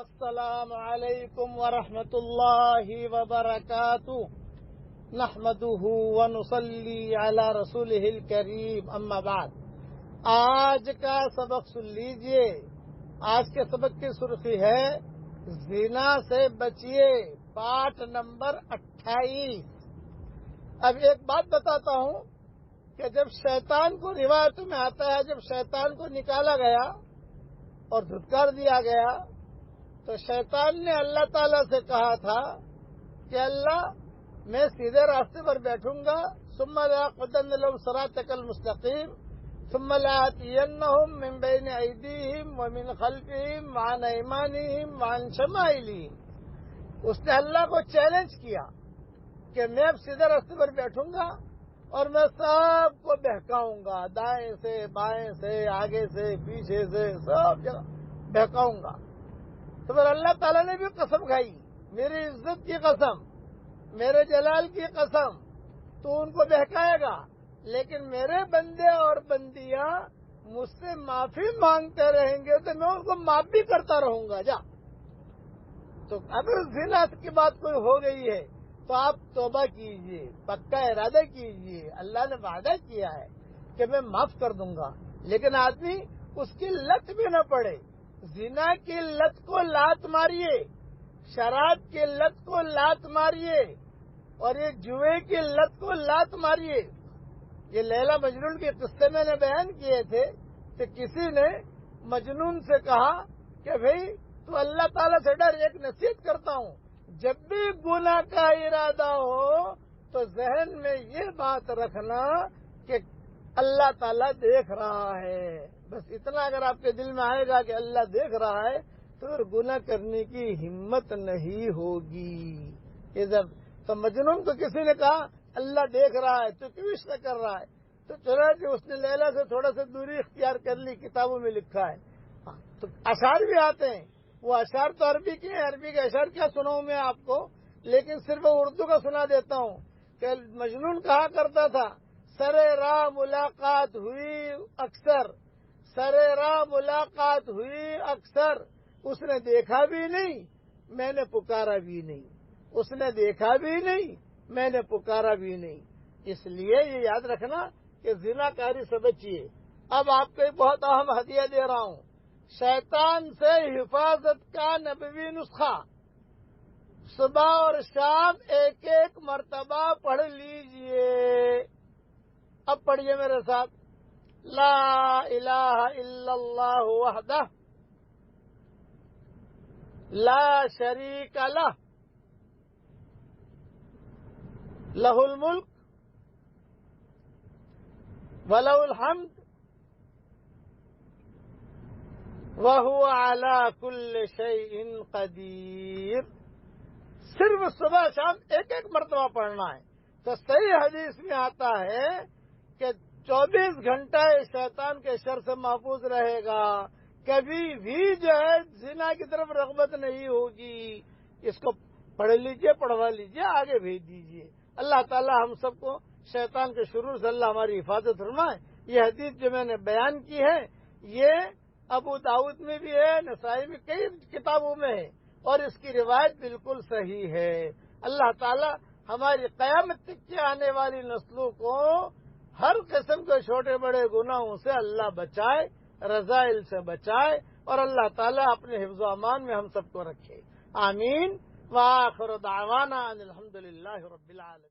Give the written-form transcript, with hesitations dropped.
السلام علیکم ورحمۃ اللہ وبرکاتہ نحمده ونصلی علی رسولہ الکریم اما بعد۔ آج کا سبق سن لیجئے۔ آج کے سبق کی سرخی ہے زنا سے بچیے، پارٹ نمبر 28۔ اب ایک بات بتاتا ہوں کہ جب شیطان کو روایتوں میں آتا ہے، جب شیطان کو نکالا گیا اور دھتکار دیا گیا تو شیطان نے اللہ تعالیٰ سے کہا تھا کہ اللہ میں سیدھے راستے پر بیٹھوں گا، ثم لأقعدن لهم صراطك المستقیم ثم لآتینہم من بین ایدیہم ومن خلفہم وعن ایمانہم وعن شمائلہم۔ اس نے اللہ کو چیلنج کیا کہ میں اب سیدھے راستے پر بیٹھوں گا اور میں سب کو بہکاؤں گا، دائیں سے بائیں سے آگے سے پیچھے سے سب جگہ بہکاؤں گا۔ تو پھر اللہ تعالیٰ نے بھی قسم کھائی، میری عزت کی قسم، میرے جلال کی قسم، تو ان کو بہکائے گا، لیکن میرے بندے اور بندیاں مجھ سے معافی مانگتے رہیں گے تو میں ان کو معاف بھی کرتا رہوں گا۔ جا تو اگر زنا کی بات کوئی ہو گئی ہے تو آپ توبہ کیجئے، پکا ارادہ کیجئے۔ اللہ نے وعدہ کیا ہے کہ میں معاف کر دوں گا، لیکن آدمی اس کی لت بھی نہ پڑے۔ زنا کی لت کو لات ماریے، شراب کی لت کو لات ماریے، اور یہ جوئے کی لت کو لات ماریے۔ یہ لیلا مجنون کے قصے میں نے بیان کیے تھے کہ کسی نے مجنون سے کہا کہ بھئی تو اللہ تعالیٰ سے ڈر، ایک نصیحت کرتا ہوں، جب بھی گناہ کا ارادہ ہو تو ذہن میں یہ بات رکھنا کہ اللہ تعالیٰ دیکھ رہا ہے۔ بس اتنا اگر آپ کے دل میں آئے گا کہ اللہ دیکھ رہا ہے تو پھر گناہ کرنے کی ہمت نہیں ہوگی۔ تو مجنون کو کسی نے کہا اللہ دیکھ رہا ہے تو کیوں عشق کر رہا ہے؟ تو چنانچہ اس نے لیلا سے تھوڑا سا دوری اختیار کر لی، کتابوں میں لکھا ہے۔ تو اشعار بھی آتے ہیں، وہ اشعار تو عربی کے ہیں، عربی کے اشعار کیا سناؤں میں آپ کو، لیکن صرف اردو کا سنا دیتا ہوں کہ مجنون کہا کرتا تھا، سرے راہ ملاقات ہوئی اکثر، سرے راہ ملاقات ہوئی اکثر، اس نے دیکھا بھی نہیں میں نے پکارا بھی نہیں، اس نے دیکھا بھی نہیں میں نے پکارا بھی نہیں۔ اس لیے یہ یاد رکھنا کہ زنا کاری سے بچیے۔ اب آپ کو ایک بہت اہم ہدیہ دے رہا ہوں، شیطان سے حفاظت کا نبوی نسخہ۔ صبح اور شام ایک ایک مرتبہ پڑھ لیجئے۔ اب پڑھیے میرے ساتھ، لا الہ الا اللہ وحدہ لا شریک لہ لہ الملک ولہ الحمد وہو علی کل شیء قدیر۔ صرف صبح شام ایک ایک مرتبہ پڑھنا ہے۔ تو صحیح حدیث میں آتا ہے کہ 24 گھنٹہ شیطان کے شر سے محفوظ رہے گا، کبھی بھی جو ہے زنا کی طرف رغبت نہیں ہوگی۔ اس کو پڑھ لیجئے، پڑھوا لیجئے، آگے بھیج دیجئے۔ اللہ تعالی ہم سب کو شیطان کے شرور سے اللہ ہماری حفاظت فرمائے۔ یہ حدیث جو میں نے بیان کی ہے یہ ابو داؤد میں بھی ہے، نسائی میں، کئی کتابوں میں ہے، اور اس کی روایت بالکل صحیح ہے۔ اللہ تعالی ہماری قیامت تک کی آنے والی نسلوں کو ہر قسم کے چھوٹے بڑے گناہوں سے اللہ بچائے، رذائل سے بچائے، اور اللہ تعالیٰ اپنے حفظ و امان میں ہم سب کو رکھے۔ آمین۔ وآخر دعوانا ان الحمد للہ رب العالمین۔